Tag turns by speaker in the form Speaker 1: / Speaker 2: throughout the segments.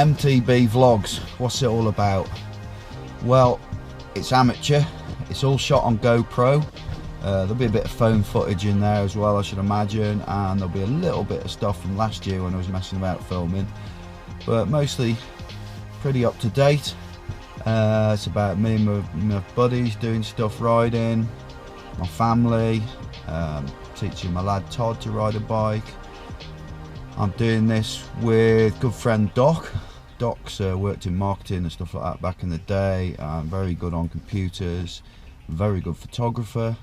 Speaker 1: MTB vlogs, what's it all about? Well, it's amateur, it's all shot on GoPro. There'll be a bit of phone footage in there as well, I should imagine, and there'll be a little bit of stuff from last year when I was messing about filming, but mostly pretty up to date. It's about me and my buddies doing stuff, riding, my family, teaching my lad Todd to ride a bike. I'm doing this with good friend Doc. Doc's worked in marketing and stuff like that back in the day. Very good on computers, very good photographer.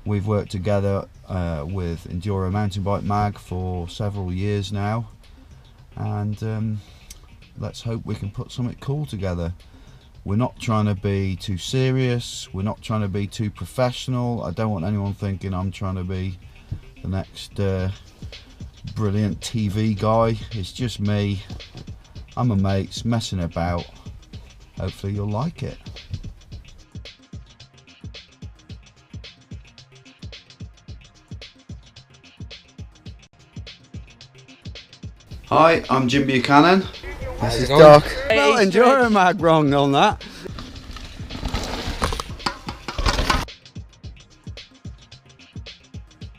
Speaker 1: We've worked together with Enduro Mountain Bike Mag for several years now, and let's hope we can put something cool together. We're not trying to be too serious, we're not trying to be too professional. I don't want anyone thinking I'm trying to be the next brilliant TV guy. It's just me, I'm a mates messing about. Hopefully you'll like it. Hi, I'm Jim Buchanan. This is Doc. Well, Enduro Mag wrong on that.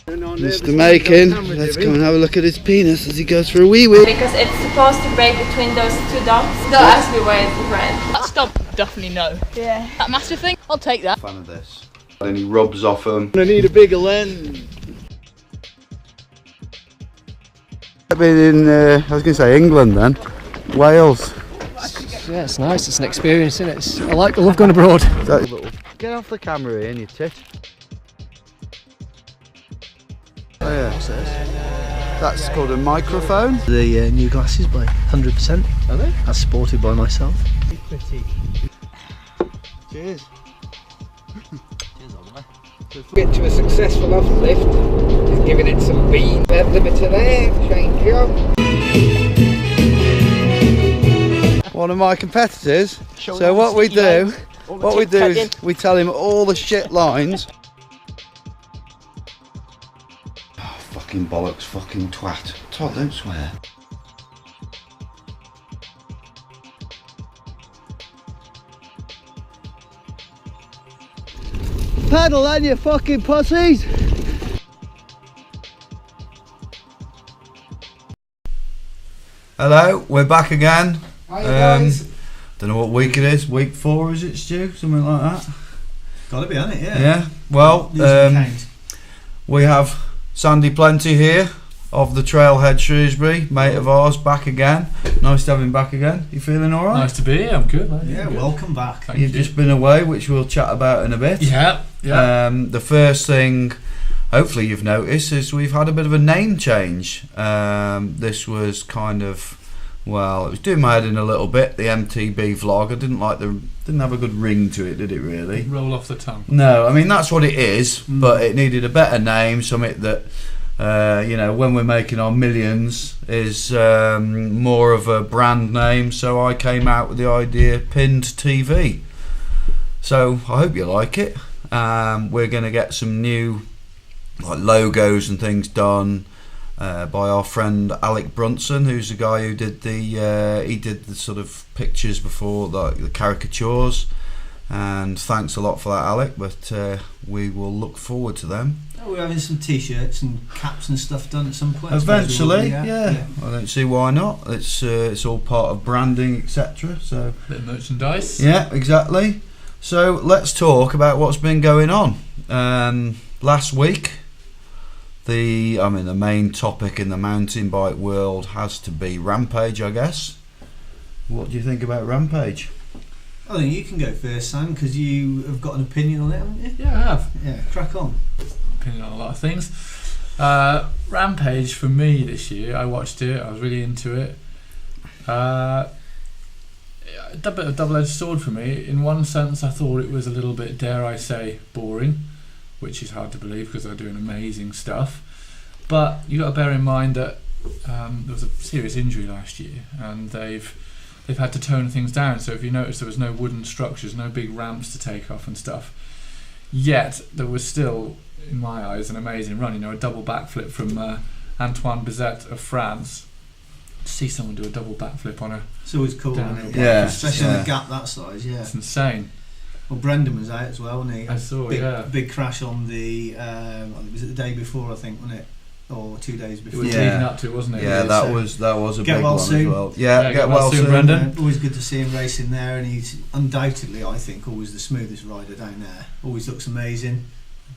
Speaker 1: Mr. Macon, let's come and have a look at his penis as he goes for a wee wee.
Speaker 2: Because it's supposed to break between those two dots. They'll ask me why it's different.
Speaker 3: That stop, definitely no. Yeah. That massive thing, I'll take that.
Speaker 1: Fan of this. Then he rubs off them.
Speaker 4: I need a bigger lens.
Speaker 1: I've been in, I was going to say England then, Wales.
Speaker 4: Yeah, it's nice, it's an experience, isn't it? I love going abroad.
Speaker 1: Get off the camera here, you tit. Oh yeah.
Speaker 4: What's this?
Speaker 1: That's called a microphone.
Speaker 4: The new glasses by 100%. Are they? That's sported by myself. Pretty.
Speaker 1: Cheers.
Speaker 5: Get to a successful uplift, just giving it some beam. Rev limiter there, change up.
Speaker 1: One of my competitors. So what we do is we tell him all the shit lines. Oh, fucking bollocks, fucking twat. Todd, don't swear.
Speaker 4: Pedal then, you fucking pussies!
Speaker 1: Hello, we're back again.
Speaker 5: Hi guys.
Speaker 1: Don't know what week it is. Week 4 is it, Stu? Something like that.
Speaker 6: Gotta be on it, yeah.
Speaker 1: Yeah. Well, we have Sandy Plenty here of the Trailhead Shrewsbury, mate of ours, back again. Nice to have him back again. You feeling all right?
Speaker 6: Nice to be here. I'm good. Yeah, welcome back.
Speaker 1: You've just been away, which we'll chat about in a bit.
Speaker 6: Yeah.
Speaker 1: The first thing, hopefully you've noticed, is we've had a bit of a name change. This was kind of, well, it was doing my head in a little bit. The MTB vlog. I didn't have a good ring to it, did it really?
Speaker 6: Roll off the tongue.
Speaker 1: No, I mean that's what it is, but it needed a better name, something that you know, when we're making our millions, is more of a brand name. So I came out with the idea, Pinned TV. So I hope you like it. We're going to get some new logos and things done by our friend Alec Brunson, who's the guy who did the sort of pictures before, the caricatures. And thanks a lot for that, Alec. But we will look forward to them.
Speaker 6: We're having some t-shirts and caps and stuff done at some point.
Speaker 1: Eventually, yeah. I don't see why not. It's all part of branding, etc. So
Speaker 6: bit of merchandise.
Speaker 1: Yeah, exactly. So let's talk about what's been going on. Last week, the main topic in the mountain bike world has to be Rampage, I guess. What do you think about Rampage?
Speaker 6: I think you can go first, Sam, because you have got an opinion on it, haven't you?
Speaker 7: Yeah, I have.
Speaker 6: Yeah, crack on.
Speaker 7: Opinion on a lot of things. Rampage for me this year, I watched it, I was really into it. A bit of a double-edged sword for me. In one sense, I thought it was a little bit, dare I say, boring, which is hard to believe because they're doing amazing stuff. But you got to bear in mind that there was a serious injury last year, and they've had to tone things down. So if you notice, there was no wooden structures, no big ramps to take off and stuff. Yet there was still, in my eyes, an amazing run. You know, a double backflip from Antoine Bizet of France. to see someone do a double backflip on a...
Speaker 6: It's always cool,
Speaker 7: Downhill
Speaker 6: isn't it?
Speaker 1: Yeah,
Speaker 6: Especially
Speaker 1: yeah.
Speaker 6: on a gap that size, yeah.
Speaker 7: It's insane.
Speaker 6: Well, Brendan was out as well, wasn't he?
Speaker 7: I saw,
Speaker 6: big,
Speaker 7: yeah.
Speaker 6: Big crash on the, was it the day before, I think, wasn't it? Or 2 days
Speaker 7: It
Speaker 6: before.
Speaker 7: was
Speaker 1: Yeah.
Speaker 7: leading up to it, wasn't it?
Speaker 1: Yeah,
Speaker 6: Yeah,
Speaker 1: that
Speaker 6: so
Speaker 1: was a
Speaker 6: get
Speaker 1: big
Speaker 6: well
Speaker 1: one
Speaker 6: soon.
Speaker 1: as well. Yeah,
Speaker 7: Yeah,
Speaker 1: get well soon.
Speaker 7: Brendan.
Speaker 6: Always good to see him racing there, and he's undoubtedly, I think, always the smoothest rider down there. Always looks amazing.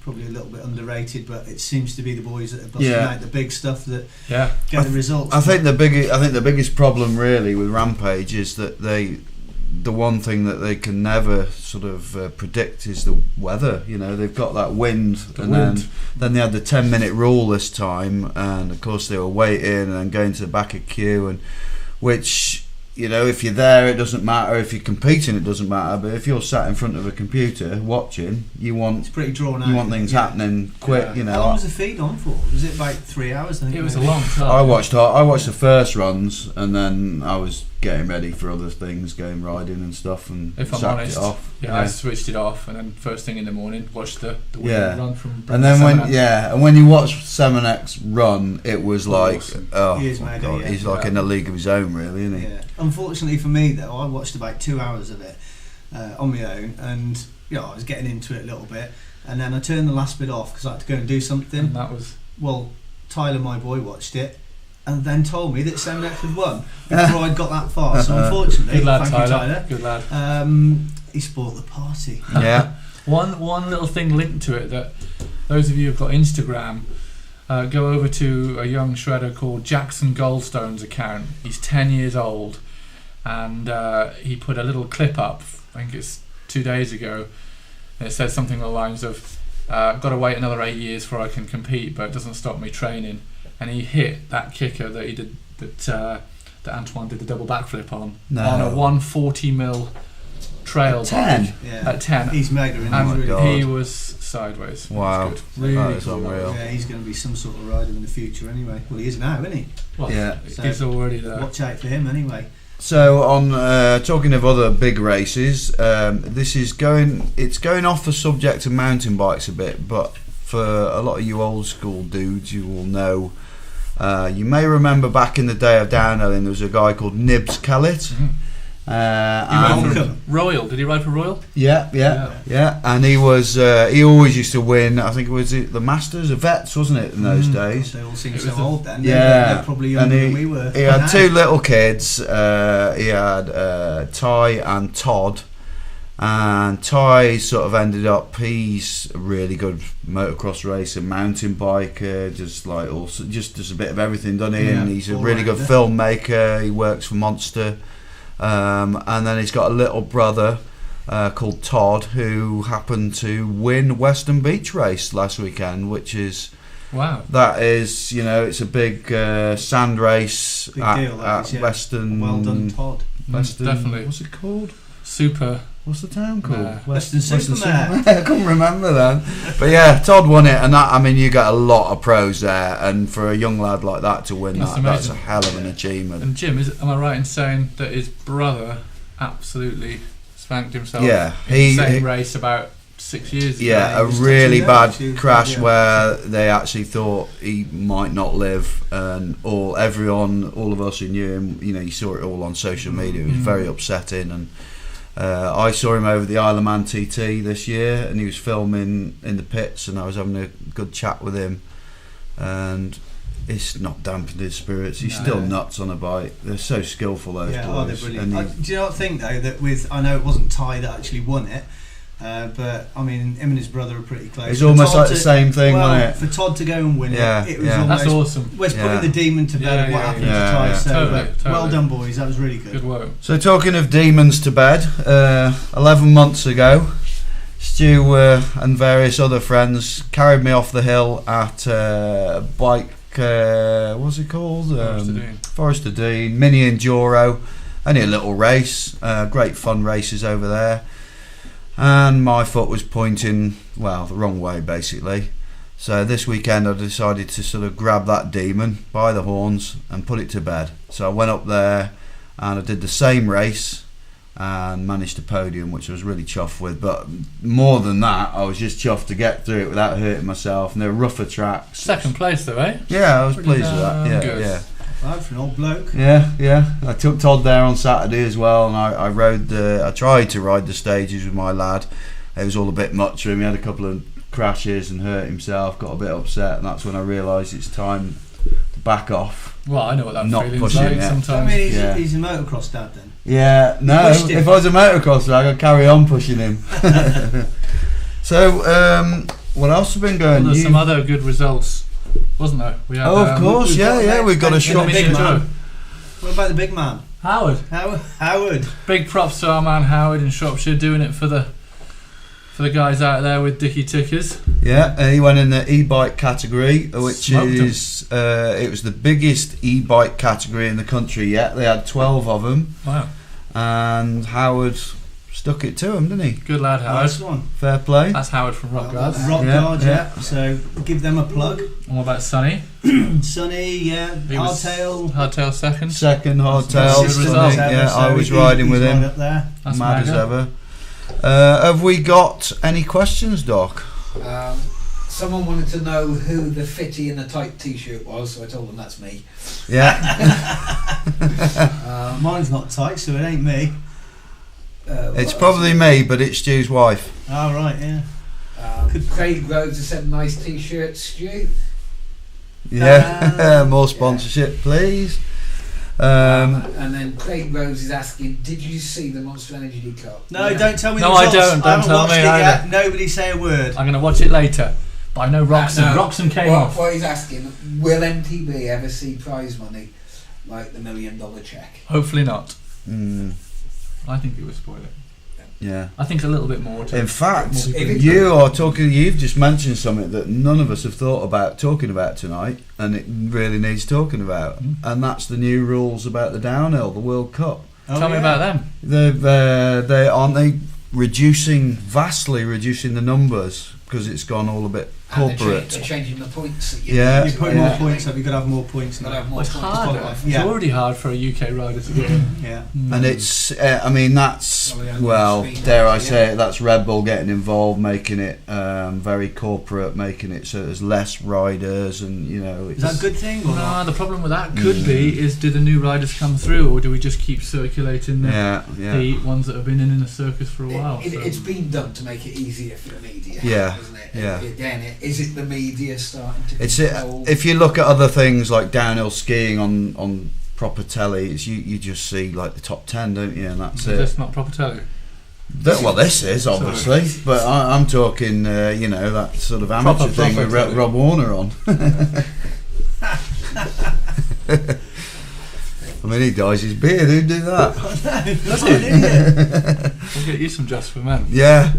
Speaker 6: Probably a little bit underrated, but it seems to be the boys that are busting out the big stuff that
Speaker 7: Yeah.
Speaker 6: get the results.
Speaker 1: I think the biggest problem really with Rampage is that the one thing that they can never sort of predict is the weather. You know, they've got that wind, then they had the 10-minute rule this time, and of course they were waiting and then going to the back of queue, and which, you know, if you're there it doesn't matter, if you're competing it doesn't matter, but if you're sat in front of a computer watching, you want
Speaker 6: it's pretty drawn out.
Speaker 1: you want things happening quick.
Speaker 7: Yeah.
Speaker 1: You know,
Speaker 6: How long was the feed on for? Was it about 3 hours? I think
Speaker 7: It was a
Speaker 6: maybe?
Speaker 7: long time.
Speaker 1: I watched the first runs, and then I was getting ready for other things, going riding and stuff, and
Speaker 7: If I'm
Speaker 1: sacked
Speaker 7: honest,
Speaker 1: it off.
Speaker 7: yeah, I switched it off, and then first thing in the morning, watched the
Speaker 1: Yeah.
Speaker 7: run from.
Speaker 1: And then
Speaker 7: Brendan
Speaker 1: when you watch Semenex run, it was like,
Speaker 7: Awesome.
Speaker 1: oh
Speaker 6: He is
Speaker 1: my
Speaker 6: mega,
Speaker 1: God,
Speaker 6: yeah.
Speaker 1: he's like in a league of his own, really, isn't he?
Speaker 6: Yeah. Unfortunately for me, though, I watched about 2 hours of it on my own, and I was getting into it a little bit, and then I turned the last bit off because I had to go and do something.
Speaker 7: And that was.
Speaker 6: Well, Tyler, my boy, watched it, and then told me that Semenex had won before I'd got that far. So unfortunately,
Speaker 7: Good lad,
Speaker 6: thank
Speaker 7: Tyler.
Speaker 6: you, Tyler.
Speaker 7: Good lad.
Speaker 6: He spoiled the party.
Speaker 1: Yeah.
Speaker 7: One little thing linked to it that those of you who've got Instagram, go over to a young shredder called Jackson Goldstone's account. He's 10 years old, and he put a little clip up, I think it's 2 days ago, and it says something along the lines of, I've got to wait another 8 years before I can compete, but it doesn't stop me training. And he hit that kicker that he did, that Antoine did the double backflip on a 140mm trail
Speaker 1: At 10?
Speaker 7: bike.
Speaker 6: Yeah.
Speaker 7: At 10.
Speaker 6: He's mega, isn't he?
Speaker 1: Oh my
Speaker 6: He's really
Speaker 1: God.
Speaker 7: He was sideways.
Speaker 1: Wow.
Speaker 7: It was good. Really
Speaker 1: That is
Speaker 7: cool.
Speaker 1: unreal.
Speaker 6: Yeah, he's going to be some sort of rider in the future anyway. Well, he is now, isn't he?
Speaker 7: Well,
Speaker 1: Yeah.
Speaker 7: he's already there.
Speaker 6: Watch out for him anyway.
Speaker 1: So on talking of other big races, it's going off the subject of mountain bikes a bit, but for a lot of you old school dudes, you will know. You may remember back in the day of downhilling, there was a guy called Nibs Kellett.
Speaker 7: He rode
Speaker 1: And
Speaker 7: for Royal. Did he ride for Royal?
Speaker 1: yeah, and he was he always used to win. I think it was the Masters of Vets, wasn't it, in those days?
Speaker 6: They all seem
Speaker 7: It
Speaker 6: so
Speaker 7: was a-
Speaker 6: old then.
Speaker 1: Yeah,
Speaker 6: They're probably younger than we were.
Speaker 1: He had
Speaker 6: now.
Speaker 1: 2 little kids. He had Ty and Todd, and Ty sort of ended up. He's a really good motocross racer, mountain biker, just like also just does a bit of everything, doesn't he?
Speaker 6: Yeah,
Speaker 1: And he's a
Speaker 6: all
Speaker 1: really good
Speaker 6: rounder.
Speaker 1: filmmaker. He works for Monster, and then he's got a little brother called Todd who happened to win Western Beach race last weekend, which is.
Speaker 7: Wow.
Speaker 1: That is, it's a big sand race
Speaker 6: Big
Speaker 1: at,
Speaker 6: deal, that
Speaker 1: at
Speaker 6: is, yeah.
Speaker 1: Western.
Speaker 6: Well done, Todd.
Speaker 1: Western,
Speaker 7: Definitely.
Speaker 1: What's it called?
Speaker 7: Super.
Speaker 1: What's the town called?
Speaker 7: Nah.
Speaker 6: Western Supermare.
Speaker 1: I couldn't remember then. But yeah, Todd won it, and that, I mean, you get a lot of pros there, and for a young lad like that to win
Speaker 7: That's
Speaker 1: that's a
Speaker 7: amazing.
Speaker 1: hell of an achievement.
Speaker 7: And Jim, am I right in saying that his brother absolutely spanked himself
Speaker 1: Yeah,
Speaker 7: in the same race about 6 years ago?
Speaker 1: Yeah, a
Speaker 6: he was
Speaker 1: really
Speaker 6: touching
Speaker 1: bad
Speaker 6: there,
Speaker 1: crash
Speaker 6: yeah.
Speaker 1: where they actually thought he might not live, and all of us who knew him, you saw it all on social media. It was very upsetting, and I saw him over the Isle of Man TT this year, and he was filming in the pits, and I was having a good chat with him, and it's not dampened his spirits. He's still nuts on a bike. They're so skillful, those
Speaker 6: Yeah,
Speaker 1: boys.
Speaker 6: they're brilliant.
Speaker 1: And
Speaker 6: Do you not think though that I know it wasn't Ty that actually won it, but I mean him and his brother are pretty close.
Speaker 1: it's
Speaker 6: For
Speaker 1: almost
Speaker 6: Todd
Speaker 1: like the same thing,
Speaker 6: well,
Speaker 1: wasn't it?
Speaker 6: for Todd to go and win
Speaker 1: Yeah,
Speaker 6: it was
Speaker 1: yeah.
Speaker 6: almost.
Speaker 7: That's awesome.
Speaker 6: Well, it's
Speaker 1: Yeah.
Speaker 6: putting the demon to bed
Speaker 7: Yeah,
Speaker 6: of what
Speaker 7: yeah,
Speaker 6: happened
Speaker 1: yeah.
Speaker 6: to Ty.
Speaker 1: Yeah,
Speaker 6: So
Speaker 7: Totally,
Speaker 6: well
Speaker 7: totally.
Speaker 6: done, boys. That was really good.
Speaker 7: Good work.
Speaker 1: So talking of demons to bed, 11 months ago, Stu and various other friends carried me off the hill at bike, what's it called?
Speaker 7: Forest of Dean.
Speaker 1: Forest of Dean, mini enduro, only a little race, great fun races over there. And my foot was pointing, well, the wrong way basically. So this weekend I decided to sort of grab that demon by the horns and put it to bed. So I went up there and I did the same race and managed to podium, which I was really chuffed with. But more than that, I was just chuffed to get through it without hurting myself. And they're rougher tracks.
Speaker 7: Second place though, eh?
Speaker 1: Yeah, I was
Speaker 7: Pretty
Speaker 1: pleased with that.
Speaker 7: damn
Speaker 1: Yeah,
Speaker 7: good.
Speaker 1: yeah.
Speaker 6: Right, for an old bloke.
Speaker 1: Yeah. I took Todd there on Saturday as well, and I tried to ride the stages with my lad. It was all a bit much for him. He had a couple of crashes and hurt himself, got a bit upset, and that's when I realised it's time to back off.
Speaker 7: Well, I know what that
Speaker 1: Not
Speaker 7: feeling's
Speaker 1: pushing
Speaker 7: like
Speaker 1: it.
Speaker 7: sometimes.
Speaker 6: I mean, he's a motocross dad then.
Speaker 1: Yeah, no,
Speaker 6: pushed him.
Speaker 1: if I was a motocross dad, I'd carry on pushing him. So, what else has been going?
Speaker 7: Well, there's some other good results, wasn't there? We had,
Speaker 1: of course, we've got a shop.
Speaker 6: big man. What about the big man?
Speaker 7: Howard.
Speaker 6: Howard.
Speaker 7: Big props to our man Howard in Shropshire, doing it for the guys out there with dicky tickers.
Speaker 1: Yeah, he went in the e-bike category, which
Speaker 7: Smoked
Speaker 1: is it was the biggest e-bike category in the country yet. They had 12 of them.
Speaker 7: Wow.
Speaker 1: And Howard stuck it to him, didn't he?
Speaker 7: Good lad, Howard.
Speaker 6: Nice one.
Speaker 1: Fair play.
Speaker 7: That's Howard from Rock Guard.
Speaker 6: Rock
Speaker 1: Yeah,
Speaker 6: Guard,
Speaker 1: yeah.
Speaker 6: So give them a plug.
Speaker 7: And what about Sonny?
Speaker 6: Sunny, yeah.
Speaker 7: He was
Speaker 6: Hardtail.
Speaker 7: Hardtail second.
Speaker 1: Second hardtail.
Speaker 7: Good result.
Speaker 1: Yeah, I was riding with
Speaker 6: he's
Speaker 1: him.
Speaker 6: right up there.
Speaker 7: That's
Speaker 1: Mad as
Speaker 7: mega.
Speaker 1: ever. Have we got any questions, Doc?
Speaker 5: Someone wanted to know who the fitty in the tight t-shirt was, so I told them that's me.
Speaker 1: Yeah.
Speaker 6: Mine's not tight, so it ain't me.
Speaker 1: It's probably me, but it's Stu's wife.
Speaker 6: Oh, right, yeah.
Speaker 5: Craig Rhodes has sent nice t-shirts, Stu.
Speaker 1: Yeah. More sponsorship, please.
Speaker 5: And then Craig Rose is asking, did you see the Monster Energy Cup?
Speaker 6: No, don't tell me
Speaker 7: No,
Speaker 6: the
Speaker 7: I
Speaker 6: results.
Speaker 7: don't. Don't
Speaker 6: haven't
Speaker 7: tell
Speaker 6: watched
Speaker 7: me
Speaker 6: it yet.
Speaker 7: either.
Speaker 6: Nobody say a word.
Speaker 7: I'm going to watch it later. But I know Roxon.
Speaker 5: No,
Speaker 7: Roxon came
Speaker 5: what,
Speaker 7: off.
Speaker 5: What he's asking, will MTB ever see prize money like the $1 million cheque?
Speaker 7: Hopefully not.
Speaker 1: Mm,
Speaker 7: I think it would spoil it.
Speaker 1: yeah.
Speaker 7: I think a little bit more.
Speaker 1: In fact,
Speaker 7: more
Speaker 5: If
Speaker 1: you've just mentioned something that none of us have thought about talking about tonight, and it really needs talking about, and that's the new rules about the downhill, the World Cup.
Speaker 6: Oh,
Speaker 7: Tell me
Speaker 6: yeah.
Speaker 7: about them.
Speaker 1: They aren't they vastly reducing the numbers because it's gone all a bit
Speaker 5: And
Speaker 1: corporate.
Speaker 5: they're changing the points. That
Speaker 1: Yeah.
Speaker 6: You put more points up, you've got to have more points
Speaker 5: Got to
Speaker 6: now.
Speaker 5: have more
Speaker 7: It's
Speaker 5: points.
Speaker 7: harder.
Speaker 6: Yeah.
Speaker 7: It's already hard for a UK rider to get in.
Speaker 6: Yeah.
Speaker 1: And it's, I mean, that's,
Speaker 5: Well, yeah,
Speaker 1: well,
Speaker 5: speed
Speaker 1: dare I
Speaker 5: up,
Speaker 1: say
Speaker 5: yeah.
Speaker 1: it, that's Red Bull getting involved, making it very corporate, making it so there's less riders, and you know.
Speaker 6: Is that a good thing or
Speaker 7: No,
Speaker 6: not?
Speaker 7: the problem with that could be is, do the new riders come through, or do we just keep circulating the
Speaker 1: Yeah.
Speaker 7: ones that have been in the circus for a while? So.
Speaker 5: It's been done to make it easier for the media,
Speaker 1: Yeah,
Speaker 5: isn't it?
Speaker 1: yeah.
Speaker 5: Again, is it the media starting to
Speaker 1: It's
Speaker 5: control?
Speaker 1: if you look at other things like downhill skiing on proper telly, it's, you just see like the top 10, don't you? And that's
Speaker 7: Is
Speaker 1: it.
Speaker 7: this not proper telly?
Speaker 1: Well, this is obviously, but I'm talking, you know, that sort of amateur
Speaker 7: Proper
Speaker 1: thing with
Speaker 7: telly.
Speaker 1: Rob Warner on. I mean, he dyes his beard. Who'd do that?
Speaker 7: Does it? We'll get you some Just for Men.
Speaker 1: Yeah.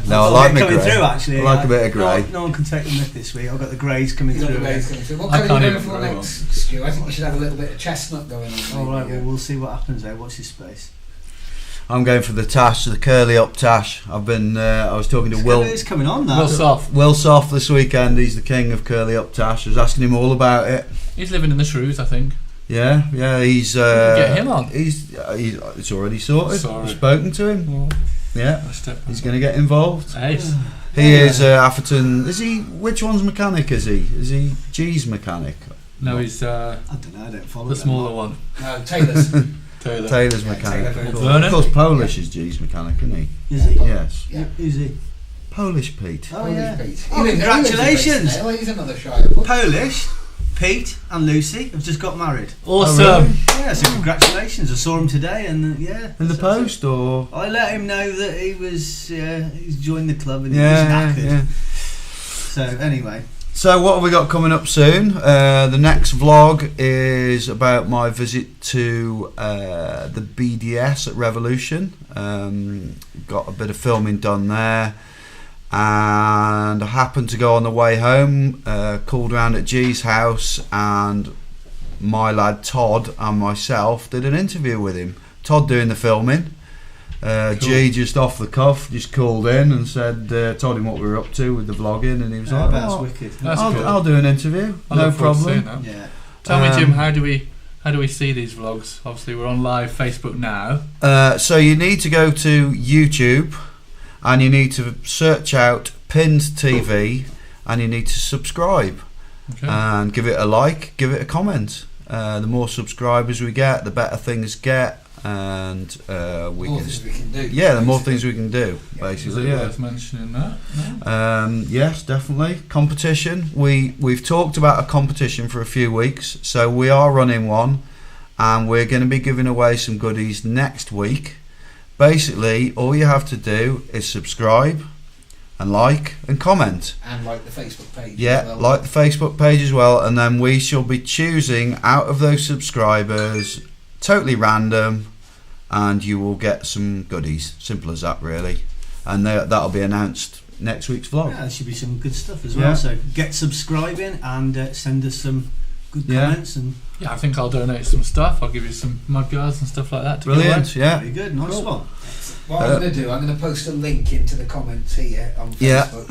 Speaker 1: No, I like me
Speaker 6: coming
Speaker 1: grey.
Speaker 6: through actually.
Speaker 1: I like a bit of grey.
Speaker 6: No one can take the myth this week. I've got the greys coming
Speaker 5: You've got
Speaker 6: through.
Speaker 5: the rays coming through. What
Speaker 7: I
Speaker 5: colour are you
Speaker 7: can't
Speaker 5: going
Speaker 7: even
Speaker 5: for
Speaker 7: grow
Speaker 5: next, Stu? I think we should have a little bit of chestnut going on.
Speaker 6: All right,
Speaker 5: maybe,
Speaker 6: well, we'll see what happens there. Watch this space.
Speaker 1: I'm going for the Tash, the curly up Tash. I've been. I was talking to Will.
Speaker 6: It's coming on now.
Speaker 7: Well, soft.
Speaker 1: Will Soft this weekend. He's the king of curly up Tash. I was asking him all about it.
Speaker 7: He's living in the Shrews, I think.
Speaker 1: Yeah. He's.
Speaker 7: Get him on.
Speaker 1: It's already sorted.
Speaker 7: Sorry.
Speaker 1: I've spoken to him.
Speaker 7: Well,
Speaker 1: Yeah.
Speaker 7: I step
Speaker 1: He's going to get involved.
Speaker 7: Ace.
Speaker 1: He is Atherton. Is he? Which one's mechanic is he? Is he G's mechanic?
Speaker 7: No, he's
Speaker 6: I don't know. I don't follow
Speaker 7: the
Speaker 6: them.
Speaker 7: smaller one.
Speaker 5: No, Taylor's.
Speaker 7: Taylor.
Speaker 1: Taylor's
Speaker 5: Yeah,
Speaker 1: mechanic.
Speaker 5: Taylor
Speaker 1: Of
Speaker 5: Vernon.
Speaker 1: course.
Speaker 7: Vernon?
Speaker 1: Of course, Polish is G's mechanic, isn't he?
Speaker 6: Is he?
Speaker 1: Yes.
Speaker 5: Yeah.
Speaker 6: Who's he?
Speaker 1: Polish Pete.
Speaker 6: Oh yeah.
Speaker 5: Pete.
Speaker 6: Oh, congratulations.
Speaker 5: He's another Shire.
Speaker 6: Polish. Pete and Lucy have just got married.
Speaker 7: Awesome.
Speaker 1: Oh, really?
Speaker 6: Yeah, so congratulations. I saw him today, and yeah.
Speaker 1: In the
Speaker 6: so-
Speaker 1: post, or
Speaker 6: I let him know that he was he's joined the club and he
Speaker 1: yeah,
Speaker 6: was knackered.
Speaker 1: yeah.
Speaker 6: So anyway,
Speaker 1: So what have we got coming up soon? The next vlog is about my visit to the BDS at Revolution. Got a bit of filming done there, and I happened to go on the way home, called around at G's house, and my lad Todd and myself did an interview with him. Todd doing the filming. G just off the cuff just called in and said, told him what we were up to with the vlogging, and he was like,
Speaker 6: that's
Speaker 1: "Oh,
Speaker 6: wicked.
Speaker 7: That's cool.
Speaker 1: I'll do an interview,
Speaker 7: I
Speaker 1: no
Speaker 7: look forward to seeing
Speaker 1: problem."
Speaker 7: that.
Speaker 6: Yeah.
Speaker 7: Tell me, Jim, how do we see these vlogs? Obviously, we're on live Facebook now.
Speaker 1: So you need to go to YouTube, and you need to search out Pinned TV, and you need to subscribe
Speaker 7: Okay.
Speaker 1: and give it a like, give it a comment. The more subscribers we get, the better things get, and
Speaker 5: The more things we can do.
Speaker 1: the more things we can do, basically. Yeah.
Speaker 7: Worth mentioning that. No?
Speaker 1: Yes, definitely. Competition. We've talked about a competition for a few weeks, so we are running one, and we're going to be giving away some goodies next week. Basically, all you have to do is subscribe and like and comment.
Speaker 5: And like the Facebook page.
Speaker 1: Yeah,
Speaker 5: as well.
Speaker 1: like the Facebook page as well, and then we shall be choosing out of those subscribers, totally random, and you will get some goodies. Simple as that, really. And that'll be announced next week's vlog.
Speaker 6: Yeah, there should be some good stuff as well. So get subscribing and send us some good comments. And
Speaker 7: Yeah, I think I'll donate some stuff. I'll give you some mud guards and stuff like that. To
Speaker 1: Brilliant,
Speaker 7: give away.
Speaker 1: yeah.
Speaker 6: very good, nice one.
Speaker 5: What I'm going to do, I'm going to post a link into the comments here on
Speaker 1: Yeah.
Speaker 5: Facebook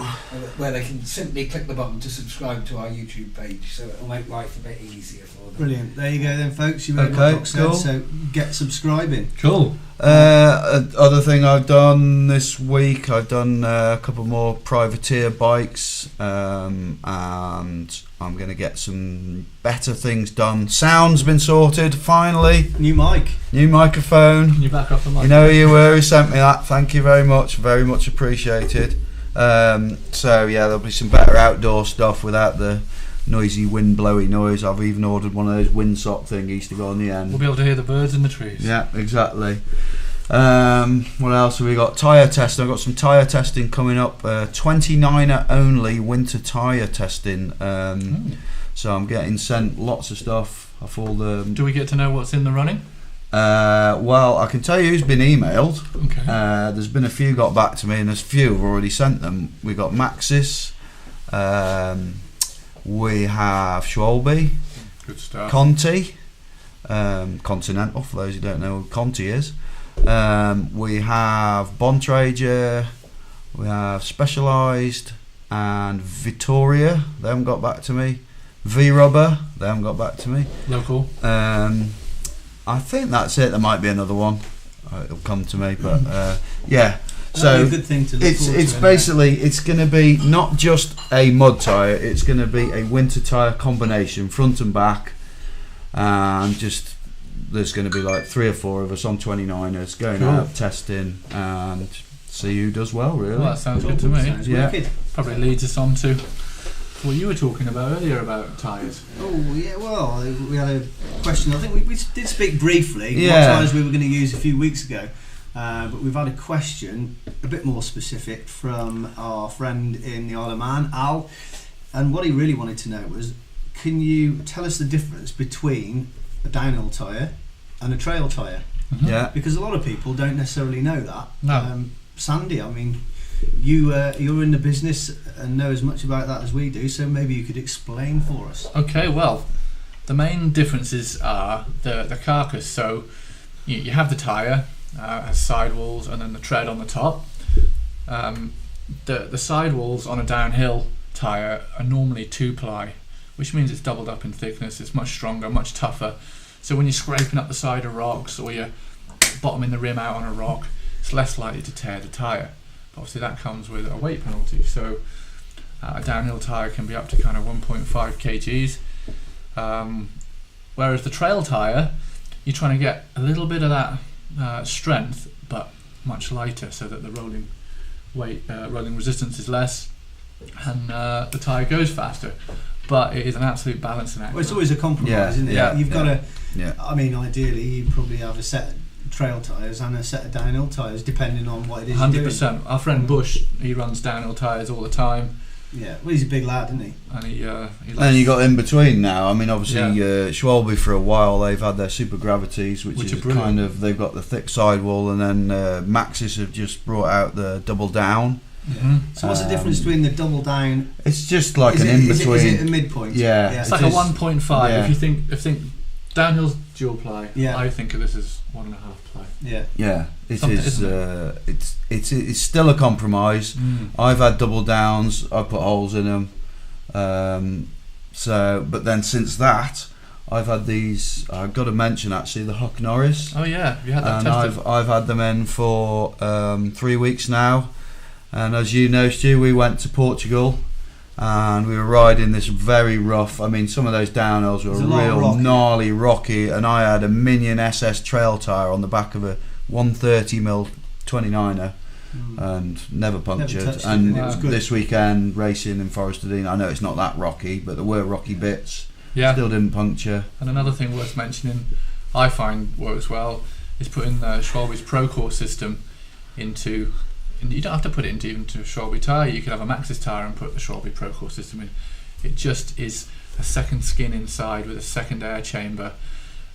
Speaker 5: where they can simply click the button to subscribe to our YouTube page, so it'll make life a bit easier for them.
Speaker 6: Brilliant. There you go then, folks. You heard
Speaker 1: Okay,
Speaker 6: what Doc said,
Speaker 1: cool.
Speaker 6: so get subscribing.
Speaker 7: Cool.
Speaker 1: Other thing I've done this week, I've done a couple more privateer bikes, and I'm going to get some better things done. Sound's been sorted, finally.
Speaker 6: New mic.
Speaker 1: New microphone.
Speaker 7: You back off the mic.
Speaker 1: You know who you were who sent me that. Thank you very much appreciated. So yeah, there'll be some better outdoor stuff without the noisy wind blowy noise. I've even ordered one of those windsock thingies to go on the end.
Speaker 7: We'll be able to hear the birds in the trees.
Speaker 1: Yeah, exactly. What else have we got? Tyre testing. I've got some tyre testing coming up. 29er only winter tyre testing. So I'm getting sent lots of stuff off all the.
Speaker 7: Do we get to know what's in the running?
Speaker 1: Well, I can tell you who's been emailed.
Speaker 7: Okay.
Speaker 1: There's been a few got back to me, and there's a few have already sent them. We got Maxis. We have Schwalbe.
Speaker 7: Good stuff.
Speaker 1: Conti. Continental, for those who don't know who Conti is. We have Bontrager, we have Specialised, and Vittoria. They haven't got back to me. V-Rubber, they haven't got back to me.
Speaker 7: Local.
Speaker 1: I think that's it. There might be another one. It'll come to me, but yeah.
Speaker 6: That'll
Speaker 1: So
Speaker 6: be a good thing to look forward
Speaker 1: it's
Speaker 6: to,
Speaker 1: basically it's going to be not just a mud tyre. It's going to be a winter tyre combination, front and back, and just there's going to be like 3 or 4 of us on 29ers going
Speaker 7: Cool.
Speaker 1: out testing and see who does well. Really,
Speaker 7: Well, that sounds good to me.
Speaker 6: Sounds
Speaker 1: Yeah.
Speaker 6: wicked.
Speaker 7: Probably leads us on to what you were talking about earlier about tyres.
Speaker 6: Oh yeah, well, we had a question. I think we did speak briefly
Speaker 1: Yeah.
Speaker 6: what tyres we were going to use a few weeks ago, but we've had a question a bit more specific from our friend in the Isle of Man, Al, and what he really wanted to know was, can you tell us the difference between a downhill tyre and a trail tyre?
Speaker 1: yeah.
Speaker 6: Because a lot of people don't necessarily know that.
Speaker 7: No.
Speaker 6: Sandy, I mean, you're in the business and know as much about that as we do, so maybe you could explain for us.
Speaker 7: Okay, well, the main differences are the carcass. So you have the tyre, has sidewalls, and then the tread on the top. The sidewalls on a downhill tyre are normally 2-ply, which means it's doubled up in thickness. It's much stronger, much tougher. So when you're scraping up the side of rocks or you're bottoming the rim out on a rock, it's less likely to tear the tyre. But obviously that comes with a weight penalty. So a downhill tyre can be up to kind of 1.5 kgs. Whereas the trail tyre, you're trying to get a little bit of that strength, but much lighter, so that the rolling resistance is less, and the tyre goes faster. But it is an absolute balancing act.
Speaker 6: Well, it's always a compromise,
Speaker 1: Yeah,
Speaker 6: isn't it?
Speaker 1: yeah,
Speaker 6: You've got to.
Speaker 1: Yeah.
Speaker 6: I mean, ideally, you probably have a set of trail tyres and a set of downhill tyres, depending on what it is you're doing.
Speaker 7: 100%. Our friend Bush, he runs downhill tyres all the time,
Speaker 6: Yeah, well, he's a big lad, isn't he?
Speaker 7: and he
Speaker 1: And you got in between now. I mean, obviously,
Speaker 7: Yeah.
Speaker 1: Schwalbe for a while they've had their super gravities, which
Speaker 7: Which
Speaker 1: is
Speaker 7: are brilliant.
Speaker 1: kind of they've got the thick sidewall, and then Maxis have just brought out the double down.
Speaker 7: Mhm.
Speaker 6: So what's the difference between the double down?
Speaker 1: It's just like
Speaker 6: is
Speaker 1: an
Speaker 6: it,
Speaker 1: in
Speaker 6: is it-
Speaker 1: between.
Speaker 6: Is it a midpoint?
Speaker 1: Yeah.
Speaker 7: It's
Speaker 1: It
Speaker 7: like a
Speaker 1: is-
Speaker 7: 1.5.
Speaker 1: yeah.
Speaker 7: If you think downhill's dual ply,
Speaker 6: Yeah.
Speaker 7: I think of this as 1.5 ply.
Speaker 6: Yeah.
Speaker 1: Yeah, it
Speaker 7: Something,
Speaker 1: is.
Speaker 7: isn't
Speaker 1: It's still a compromise. I've had double downs. I put holes in them. But then since that, I've had these. I've got to mention actually the Huck Norris,
Speaker 7: Oh yeah, you had that
Speaker 1: and
Speaker 7: tested.
Speaker 1: I've had them in for 3 weeks now. And as you know, Stu, we went to Portugal and we were riding this very rough. I mean, some of those downhills were real gnarly, rocky, and I had a Minion SS trail tyre on the back of a 130mm 29er. And never punctured. And this weekend racing in Forest Dean, I know it's not that rocky, but there were rocky bits. Yeah. Still didn't puncture.
Speaker 7: And another thing worth mentioning, I find works well, is putting Schwalbe's Pro Core system into. And you don't have to put it into a Schwalbe tyre. You could have a Maxxis tyre and put the Schwalbe Pro Core system in. It just is a second skin inside with a second air chamber,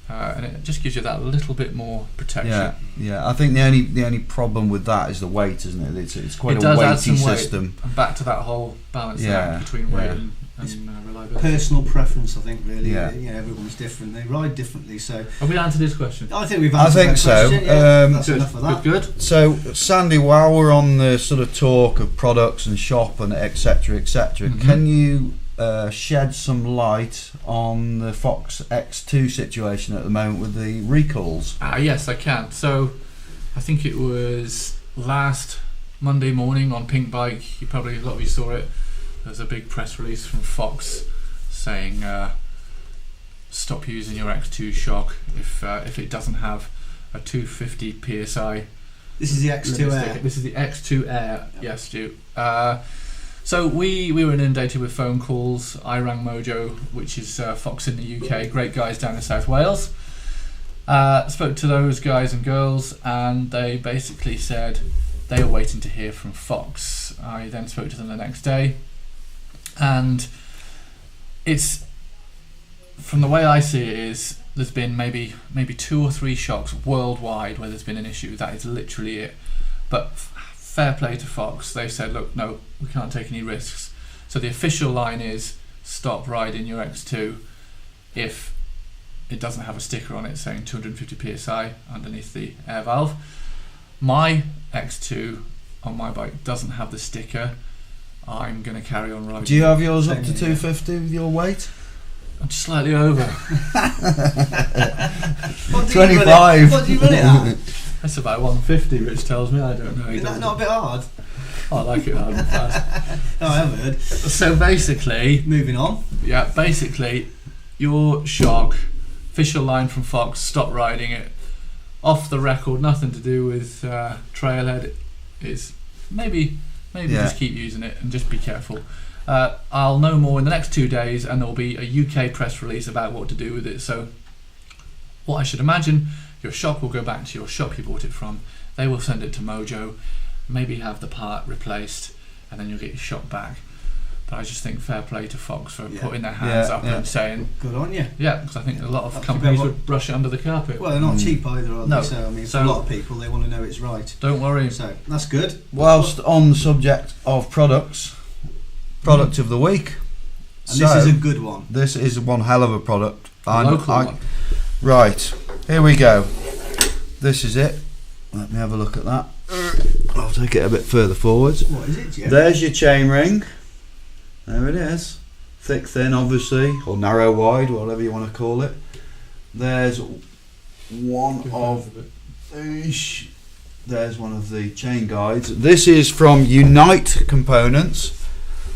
Speaker 7: and it just gives you that little bit more protection.
Speaker 1: Yeah. I think the only problem with that is the weight, isn't it? It's quite a weighty system.
Speaker 7: And back to that whole balance between weight and reliability.
Speaker 6: Personal preference, I think, really. Yeah. Everyone's different. They ride differently. So
Speaker 7: have we answered this question?
Speaker 6: I think we've answered that question. That's enough of that.
Speaker 7: Good.
Speaker 1: So, Sandy, while we're on the sort of talk of products and shop and etc., can you shed some light on the Fox X2 situation at the moment with the recalls?
Speaker 7: Yes, I can. So, I think it was last Monday morning on Pink Bike. A lot of you saw it. There's a big press release from Fox saying stop using your X2 shock if it doesn't have a 250 psi.
Speaker 6: This is the X2 Air.
Speaker 7: This is the X2 Air. Yes, Stu. So we were inundated with phone calls. I rang Mojo, which is Fox in the UK, great guys down in South Wales. Spoke to those guys and girls, and they basically said they were waiting to hear from Fox. I then spoke to them the next day, and it's, from the way I see it, is there's been maybe 2 or 3 shocks worldwide where there's been an issue. That is literally it. But fair play to Fox. They said, look, no, we can't take any risks. So the official line is stop riding your X2 if it doesn't have a sticker on it saying 250 psi underneath the air valve. My X2 on my bike doesn't have the sticker. I'm going to carry on riding.
Speaker 1: Do you have yours up to 250 with your weight?
Speaker 7: I'm just slightly over.
Speaker 1: 25.
Speaker 6: What do you run it at?
Speaker 7: That's about 150, Rich tells me. I don't know.
Speaker 6: Is that not a bit hard?
Speaker 7: I like it hard and fast.
Speaker 6: No, I haven't heard.
Speaker 7: So basically,
Speaker 6: moving on.
Speaker 7: Yeah, basically, your shock, official line from Fox, stop riding it. Off the record, nothing to do with Trailhead. It's maybe just keep using it and just be careful. I'll know more in the next 2 days, and there'll be a UK press release about what to do with it. So what I should imagine, your shock will go back to your shop you bought it from. They will send it to Mojo, maybe have the part replaced, and then you'll get your shock back. But I just think fair play to Fox for putting their hands up and saying,
Speaker 6: good on you.
Speaker 7: Yeah, because I think a lot of companies would brush it under the carpet.
Speaker 6: Well, they're not cheap either, are they? No. So, I mean, for a lot of people, they want to know it's right.
Speaker 7: Don't worry.
Speaker 6: So, that's good.
Speaker 1: Whilst on the subject of products, product of the week.
Speaker 6: And this is a good one.
Speaker 1: This is one hell of a product.
Speaker 7: Local one.
Speaker 1: Right, here we go. This is it. Let me have a look at that. I'll take it a bit further forwards.
Speaker 6: What is it, Jeff?
Speaker 1: There's your chain ring. There it is. Thick, thin, obviously, or narrow, wide, whatever you want to call it. There's one of the chain guides. This is from Unite Components.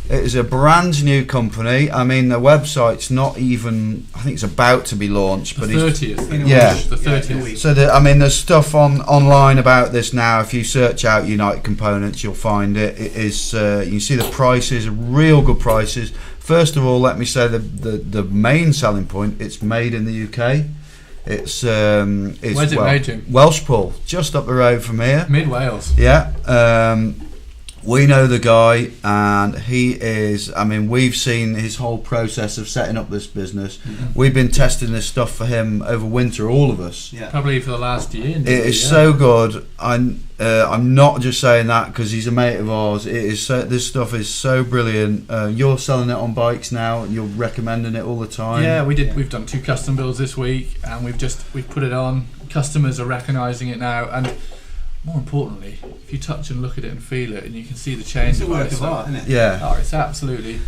Speaker 1: It is a brand new company. I mean, the website's not even, I think it's about to be launched, but
Speaker 7: the 30th.
Speaker 1: The
Speaker 7: 30th.
Speaker 1: So there's stuff online about this now. If you search out Unite Components, you'll find it. It is you can see the prices, real good prices. First of all, let me say the main selling point. It's made in the UK. It's
Speaker 7: where's it made, Jim?
Speaker 1: Welshpool, just up the road from here.
Speaker 7: Mid Wales.
Speaker 1: Yeah. We know the guy, and he is, I mean, we've seen his whole process of setting up this business. Mm-hmm. We've been testing this stuff for him over winter, all of us.
Speaker 7: Yeah. Probably for the last year.
Speaker 1: It is so good. I'm not just saying that because he's a mate of ours. It is this stuff is so brilliant. You're selling it on bikes now, and you're recommending it all the time.
Speaker 7: Yeah, we did. Yeah. We've done 2 custom builds this week, and we've put it on. Customers are recognising it now, and more importantly, if you touch and look at it and feel it, and you can see the change.
Speaker 6: It's a work of art, isn't it?
Speaker 1: Yeah.
Speaker 7: Oh, it's absolutely.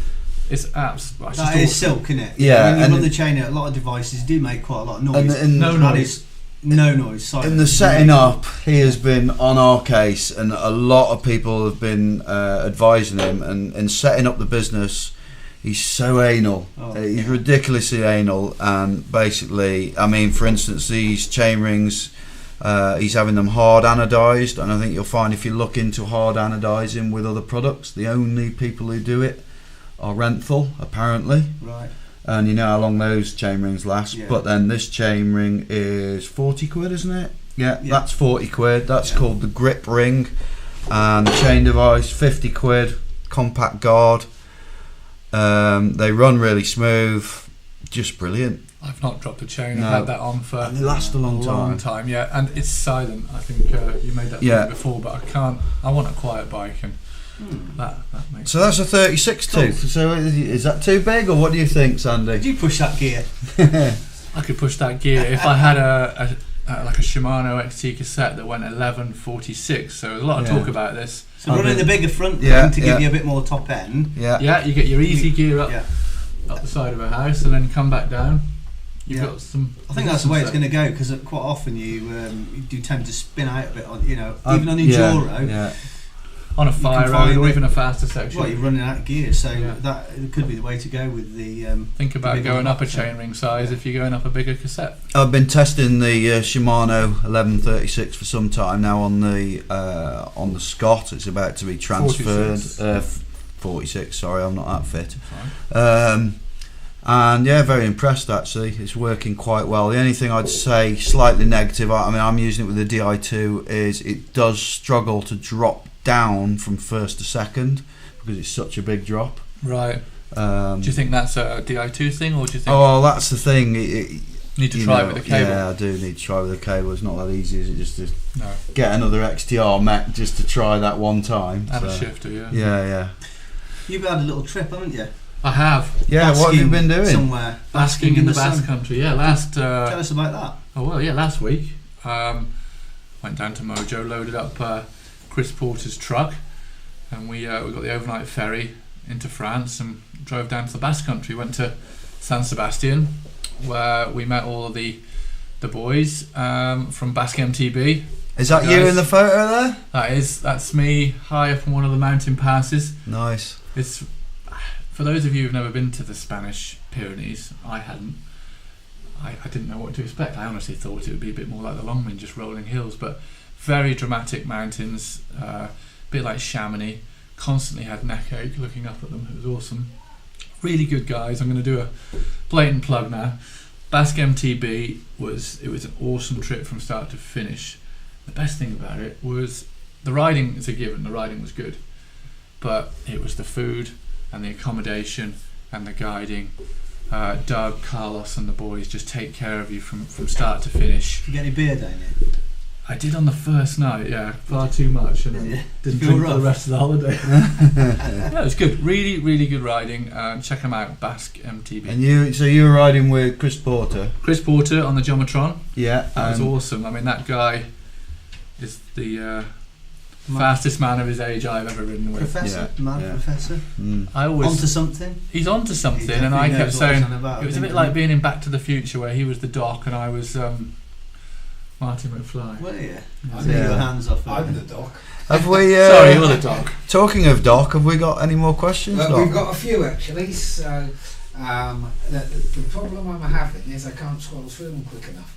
Speaker 7: It's absolutely.
Speaker 6: That is silk, isn't it?
Speaker 1: Yeah.
Speaker 6: When you run the chain out, a lot of devices do make quite a lot of noise.
Speaker 7: No noise.
Speaker 6: no noise, silent.
Speaker 1: In the setting up, he has been on our case, and a lot of people have been advising him. And in setting up the business, he's so anal. He's ridiculously anal. And basically, I mean, for instance, these chain rings, he's having them hard anodised. And I think you'll find if you look into hard anodising with other products, the only people who do it are Renthal, apparently.
Speaker 6: Right.
Speaker 1: And you know how long those chain rings last.
Speaker 6: Yeah.
Speaker 1: But then this chain ring is 40 quid, isn't it? Yeah, that's 40 quid. That's called the grip ring. And the chain device, 50 quid. Compact guard. They run really smooth. Just brilliant.
Speaker 7: I've not dropped a chain.
Speaker 1: No.
Speaker 7: I've had that on for
Speaker 1: And they last a long
Speaker 7: time. Yeah, and it's silent. I think you made that point before, but I can't. I want a quiet bike, and that makes.
Speaker 1: So that's a 36 tooth. So is that too big, or what do you think, Sandy?
Speaker 6: Did you push that gear?
Speaker 7: I could push that gear if I had like a Shimano XT cassette that went 1146. So there's a lot of talk about this.
Speaker 6: So running the bigger front ring to give you a bit more top end.
Speaker 7: Yeah, you get your easy gear up the side of a house, and then come back down. You've got some.
Speaker 6: I think that's the way it's going to go, because quite often you do tend to spin out a bit on, even on enduro.
Speaker 1: Yeah.
Speaker 7: On a fire road or even a faster section.
Speaker 6: Well, you're running out of gear, so that could be the way to go with the.
Speaker 7: Think about going up a chainring size if you're going up a bigger cassette.
Speaker 1: I've been testing the Shimano 1136 for some time now on the Scott. It's about to be transferred. 46. Sorry, I'm not that fit. And yeah, very impressed actually. It's working quite well. The only thing I'd say slightly negative, I mean, I'm using it with the Di2, is it does struggle to drop down from first to second because it's such a big drop.
Speaker 7: Right. Do you think that's a Di2 thing, or do you think?
Speaker 1: Oh, well, that's the thing.
Speaker 7: Need to try it with a cable.
Speaker 1: Yeah, I do need to try with a cable. It's not that easy, is it? Just to get another XTR mech just to try that one time.
Speaker 7: And a shifter,
Speaker 1: Yeah.
Speaker 6: You've had a little trip, haven't you?
Speaker 7: I have.
Speaker 1: Yeah, what have you been doing?
Speaker 6: Somewhere.
Speaker 7: Basking in the Basque country. Yeah,
Speaker 6: Tell us about that.
Speaker 7: Oh well, yeah, last week went down to Mojo, loaded up Chris Porter's truck, and we got the overnight ferry into France and drove down to the Basque country. Went to San Sebastian, where we met all of the boys from Basque MTB.
Speaker 1: Is that you in the photo there?
Speaker 7: That's me high up on one of the mountain passes.
Speaker 1: Nice.
Speaker 7: It's for those of you who've never been to the Spanish Pyrenees. I hadn't. I didn't know what to expect. I honestly thought it would be a bit more like the Longmen, just rolling hills, but very dramatic mountains, a bit like Chamonix. Constantly had neck ache looking up at them. It was awesome. Really good guys. I'm going to do a blatant plug now. Basque MTB was an awesome trip from start to finish. The best thing about it was the riding is a given. The riding was good, but it was the food and the accommodation and the guiding. Doug, Carlos and the boys just take care of you from start to finish.
Speaker 6: Did you get any beer down here?
Speaker 7: I did on the first night, far too much, and then didn't drink for the rest of the holiday. Yeah, it was good, really, really good riding. Check them out, Basque MTB.
Speaker 1: And you were riding with Chris Porter?
Speaker 7: Chris Porter on the Jomatron.
Speaker 1: Yeah,
Speaker 7: that was awesome. I mean, that guy is the fastest man of his age I've ever ridden with.
Speaker 6: Professor.
Speaker 7: I always
Speaker 6: onto something.
Speaker 7: He's onto something, and I kept saying it was a bit like being in Back to the Future, where he was the Doc and I was Marty McFly.
Speaker 6: Were you? Your hands off.
Speaker 5: I'm the Doc.
Speaker 1: Have we?
Speaker 7: Sorry, you're the Doc.
Speaker 1: Talking of Doc, have we got any more questions?
Speaker 5: We've got a few actually. So the problem I'm having is I can't scroll through them quick enough.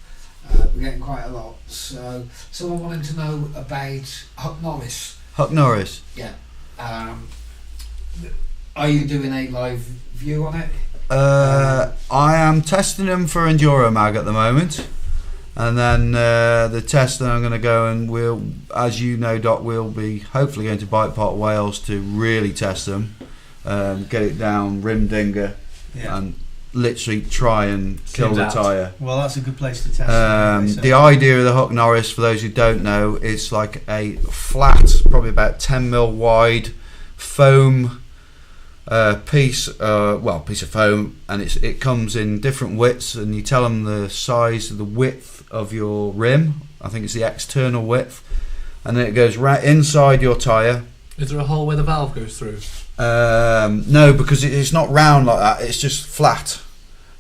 Speaker 5: We're getting quite a lot. So someone wanted to know about Huck Norris.
Speaker 1: Huck Norris.
Speaker 5: Yeah. Are you doing a live view on it?
Speaker 1: I am testing them for Enduro Mag at the moment, and then the test that I'm going to go and we'll, as you know, Doc, we'll be hopefully going to Bike Park Wales to really test them, get it down rim dinger, and literally try and kill the tyre.
Speaker 6: Well, that's a good place to test.
Speaker 1: The idea of the Huck Norris, for those who don't know, is like a flat, probably about 10mm wide foam piece of foam, and it comes in different widths, and you tell them the size of the width of your rim. I think it's the external width, and then it goes right inside your tyre.
Speaker 7: Is there a hole where the valve goes through?
Speaker 1: No, because it's not round like that, it's just flat.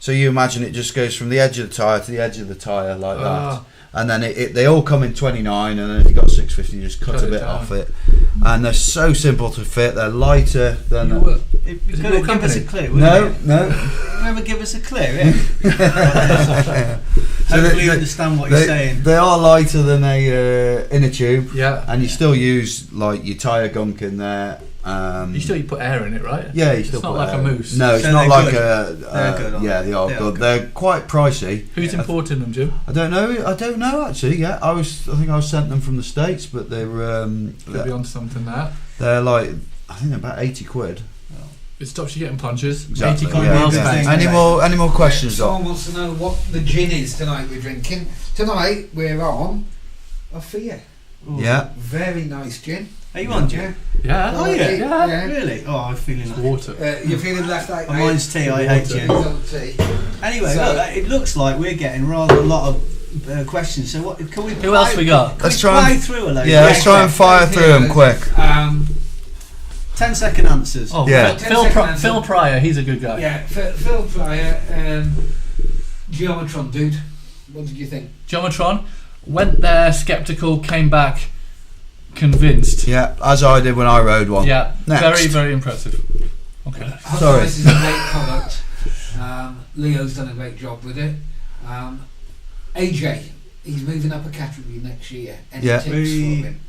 Speaker 1: So you imagine it just goes from the edge of the tyre to the edge of the tyre like that. and then they all come in 29, and then if you've got 650, you just cut a bit off it. And they're so simple to fit. They're lighter than.
Speaker 6: You're going to give us a clue.
Speaker 1: No.
Speaker 6: Never give us a clue. Yeah? Hopefully you understand what you're saying.
Speaker 1: They are lighter than a inner tube.
Speaker 7: Yeah.
Speaker 1: And you still use like your tyre gunk in there.
Speaker 7: You put air in it, right?
Speaker 1: Yeah, you still
Speaker 7: it's not
Speaker 1: put
Speaker 7: like
Speaker 1: air.
Speaker 7: a moose.
Speaker 1: No, it's
Speaker 6: So
Speaker 1: not
Speaker 6: they're
Speaker 1: like
Speaker 6: good. They're good,
Speaker 1: yeah, they are good. They're quite pricey.
Speaker 7: Who's importing them, Jim?
Speaker 1: I don't know actually. Yeah, I think I was sent them from the States, but they were.
Speaker 7: Could be on something there.
Speaker 1: They're like, I think they're about 80 quid.
Speaker 7: It stops you getting punches.
Speaker 1: Exactly.
Speaker 7: 80 quid
Speaker 1: Yeah,
Speaker 7: miles
Speaker 1: yeah.
Speaker 7: back.
Speaker 1: Any more questions?
Speaker 5: Someone wants to know what the gin is tonight we're drinking. Tonight we're on a Fear.
Speaker 1: Yeah.
Speaker 5: Very nice gin.
Speaker 6: Are you on gin?
Speaker 7: Yeah.
Speaker 6: Oh yeah.
Speaker 5: Yeah.
Speaker 6: Really? Oh, I'm feeling like
Speaker 7: Water.
Speaker 5: You're feeling left out.
Speaker 6: mine's tea. I hate gin.
Speaker 5: Tea.
Speaker 6: Anyway,
Speaker 5: So-
Speaker 6: look, it looks like we're getting rather a lot of questions. So what? Can we?
Speaker 7: Who else we got?
Speaker 1: Let's try and
Speaker 6: through a load.
Speaker 1: yeah, let's try and fire through them quick.
Speaker 6: 10-second answers.
Speaker 7: Oh,
Speaker 1: Yeah.
Speaker 7: Phil Pryor, he's a good guy.
Speaker 5: Yeah, Phil Pryor, Geometron dude. What did you think?
Speaker 7: Geometron went there sceptical, came back convinced.
Speaker 1: Yeah, as I did when I rode one.
Speaker 7: Yeah,
Speaker 1: Next.
Speaker 7: very, very impressive. Okay.
Speaker 5: Hot
Speaker 1: Sorry.
Speaker 5: Ice is a great product. Leo's done a great job with it. AJ, he's moving up a category next year. Any
Speaker 1: Yeah.
Speaker 5: tips for him?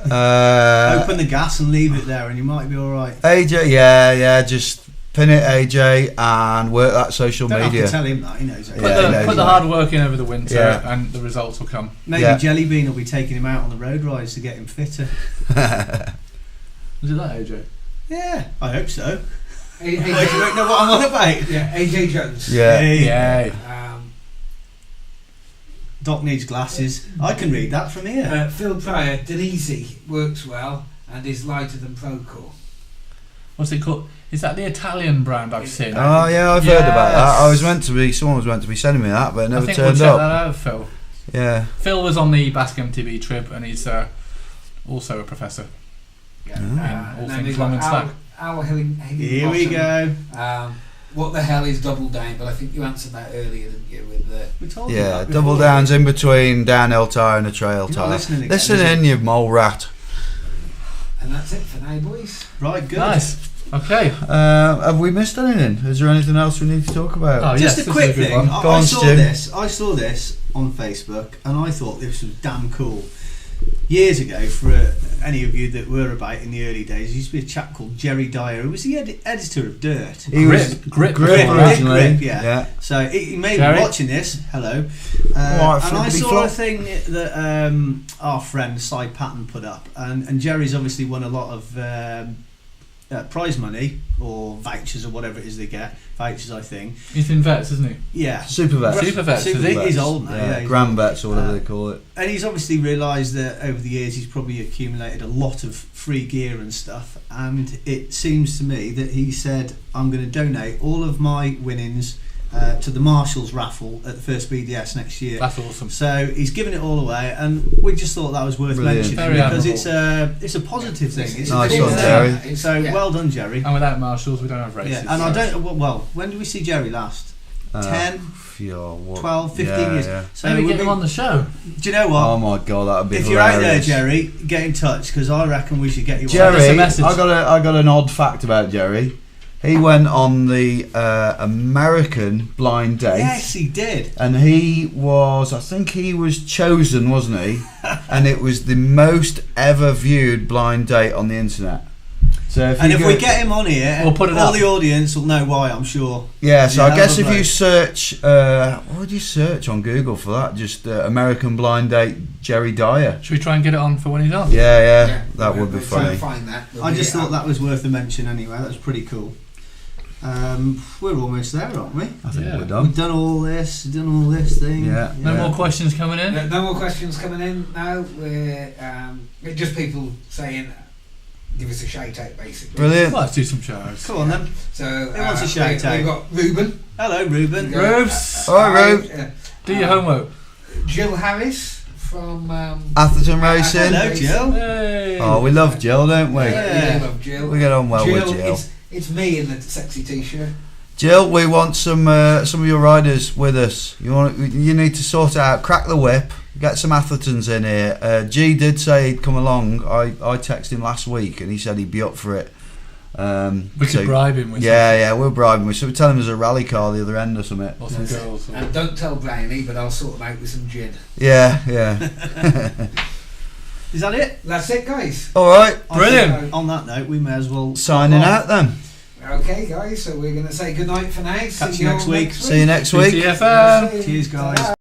Speaker 6: Open the gas and leave it there, and you might be all right.
Speaker 1: AJ, yeah, just pin it, AJ, and work that social
Speaker 6: Don't
Speaker 1: media.
Speaker 6: have to tell him that. He knows.
Speaker 1: Yeah,
Speaker 7: Put
Speaker 1: he
Speaker 7: the
Speaker 1: knows.
Speaker 7: hard work in over the winter,
Speaker 1: Yeah.
Speaker 7: and the results will come.
Speaker 6: Maybe
Speaker 1: Yeah.
Speaker 6: Jelly Bean will be taking him out on the road rides to get him fitter.
Speaker 7: Is it that, AJ?
Speaker 6: Yeah, I hope so.
Speaker 5: AJ,
Speaker 6: You don't know what I'm on about.
Speaker 5: yeah, AJ Jones.
Speaker 1: Yeah.
Speaker 6: Hey,
Speaker 7: Yay.
Speaker 6: Doc needs glasses. I can read that from here.
Speaker 5: Phil Pryor, Denisi works well and is lighter than Procore.
Speaker 7: What's it called? Is that the Italian brand I've seen?
Speaker 1: Oh yeah, I've heard about that. Someone was meant to be sending me that, but it
Speaker 7: I
Speaker 1: never
Speaker 7: think we'll
Speaker 1: turned
Speaker 7: check
Speaker 1: up.
Speaker 7: that out, Phil.
Speaker 1: Yeah.
Speaker 7: Phil was on the Basque MTB trip, and he's also a professor.
Speaker 5: Yeah.
Speaker 7: all
Speaker 5: And then
Speaker 7: things
Speaker 5: we've
Speaker 7: long
Speaker 5: got
Speaker 7: and slack.
Speaker 5: Al Hilling.
Speaker 6: Here we go.
Speaker 5: What the hell is double down? But I think you answered that earlier, didn't you? With the
Speaker 6: We told you
Speaker 1: Yeah,
Speaker 6: that
Speaker 1: double
Speaker 6: before.
Speaker 1: downs in between downhill tyre and a trail
Speaker 6: You're not
Speaker 1: tyre.
Speaker 6: listening again,
Speaker 1: Listen
Speaker 6: is it?
Speaker 1: in, you mole rat.
Speaker 5: and that's it for now, boys.
Speaker 6: Right, good.
Speaker 7: Nice. Okay.
Speaker 1: Have we missed anything? Is there anything else we need to talk about?
Speaker 7: Oh,
Speaker 6: Just
Speaker 7: yes,
Speaker 6: a
Speaker 7: this
Speaker 6: quick
Speaker 7: is a good
Speaker 6: thing.
Speaker 7: one.
Speaker 6: I
Speaker 1: Go on,
Speaker 6: saw
Speaker 1: Stu.
Speaker 6: this. I saw this on Facebook, and I thought this was damn cool. Years ago, for any of you that were about in the early days, there used to be a chap called Jerry Dyer, who was the editor of Dirt.
Speaker 1: He was
Speaker 7: Grip
Speaker 1: Grip
Speaker 7: before
Speaker 1: originally.
Speaker 6: Grip, yeah. So he may
Speaker 7: Jerry.
Speaker 6: be watching this. Hello.
Speaker 1: Right,
Speaker 6: And I
Speaker 1: flippity
Speaker 6: saw
Speaker 1: flop.
Speaker 6: a thing that our friend Cy Patton put up, and Jerry's obviously won a lot of prize money or vouchers or whatever it is they get. Vouchers, I think.
Speaker 7: He's in vets, isn't he?
Speaker 6: Yeah.
Speaker 1: Super vets.
Speaker 7: Super vets, is he?
Speaker 6: He's old now.
Speaker 1: Yeah,
Speaker 6: he's
Speaker 1: grand
Speaker 6: old.
Speaker 1: vets or whatever they call it.
Speaker 6: And he's obviously realised that over the years he's probably accumulated a lot of free gear and stuff, and it seems to me that he said, I'm going to donate all of my winnings to the Marshall's raffle at the first BDS next year.
Speaker 7: That's awesome.
Speaker 6: So he's given it all away, and we just thought that was worth
Speaker 1: Brilliant.
Speaker 6: mentioning
Speaker 7: Very
Speaker 6: because
Speaker 7: admirable.
Speaker 6: it's a positive thing. It's
Speaker 1: Nice
Speaker 6: a cool
Speaker 1: one,
Speaker 6: thing.
Speaker 1: Jerry.
Speaker 6: So well done, Jerry.
Speaker 7: And without marshals, we don't have races.
Speaker 6: Yeah, and I don't. Well, when did we see Jerry last? 10, 12, 15 years.
Speaker 1: Yeah.
Speaker 6: So
Speaker 7: Maybe
Speaker 6: we'll
Speaker 7: get
Speaker 6: be-
Speaker 7: him on the show.
Speaker 6: do you know what?
Speaker 1: Oh my god, that would be
Speaker 6: If you're out there,
Speaker 1: hilarious.
Speaker 6: Jerry, get in touch because I reckon we should get you.
Speaker 7: Send us
Speaker 1: Jerry,
Speaker 7: a message.
Speaker 1: I got an odd fact about Jerry. He went on the American blind date.
Speaker 6: Yes, he did.
Speaker 1: And I think he was chosen, wasn't he? And it was the most ever viewed blind date on the internet. So if
Speaker 6: we get him on here,
Speaker 7: We'll put it
Speaker 6: all
Speaker 7: up.
Speaker 6: the audience will know why, I'm sure.
Speaker 1: yeah, so
Speaker 6: Yeah,
Speaker 1: I guess if
Speaker 6: lovely.
Speaker 1: you search, what would you search on Google for that? Just American blind date Jerry Dyer.
Speaker 7: Should we try and get it on for when he's on?
Speaker 1: Yeah, that would be
Speaker 5: We'll try
Speaker 1: funny.
Speaker 5: and find that. We'll
Speaker 6: I
Speaker 5: dig
Speaker 6: just
Speaker 5: it
Speaker 6: thought
Speaker 5: out.
Speaker 6: that was worth a mention anyway. That was pretty cool. We're almost there, aren't we?
Speaker 1: I think
Speaker 7: Yeah.
Speaker 1: we're
Speaker 6: We've
Speaker 1: done.
Speaker 6: done all this thing.
Speaker 1: Yeah.
Speaker 7: No more questions coming in?
Speaker 5: No more questions coming in now. We're just people saying, give us a shout out basically.
Speaker 1: Brilliant.
Speaker 7: Well, let's do some shows.
Speaker 6: Come on then.
Speaker 5: So
Speaker 6: Who wants a shout out?
Speaker 5: We've got Ruben.
Speaker 6: Hello, Ruben.
Speaker 5: We've got,
Speaker 7: Rubes.
Speaker 1: All right, Rube.
Speaker 7: Do your homework.
Speaker 5: Jill Harris from
Speaker 1: Atherton Racing.
Speaker 6: Hello, Jill.
Speaker 7: Hey.
Speaker 1: Oh, we love Jill, don't we?
Speaker 5: Yeah, we love Jill.
Speaker 1: We get on well with
Speaker 5: Jill,
Speaker 1: Jill.
Speaker 5: It's me in the sexy t-shirt.
Speaker 1: Jill, we want some of your riders with us. You need to sort it out. Crack the whip. Get some Athertons in here. G did say he'd come along. I texted him last week and he said he'd be up for it.
Speaker 7: We could bribe him with
Speaker 1: we'll bribe him. So we tell him there's a rally car the other end or something.
Speaker 7: Or some girls.
Speaker 5: And don't tell Brownie, but I'll sort them out with some gin.
Speaker 1: Yeah.
Speaker 6: Is that it?
Speaker 5: That's it, guys.
Speaker 1: All right,
Speaker 7: brilliant.
Speaker 6: On that note, we may as well
Speaker 1: signing out then.
Speaker 5: Okay, guys. So we're going to say good night for now.
Speaker 6: Catch you next week.
Speaker 1: See you next week.
Speaker 7: TFM.
Speaker 6: Cheers, guys.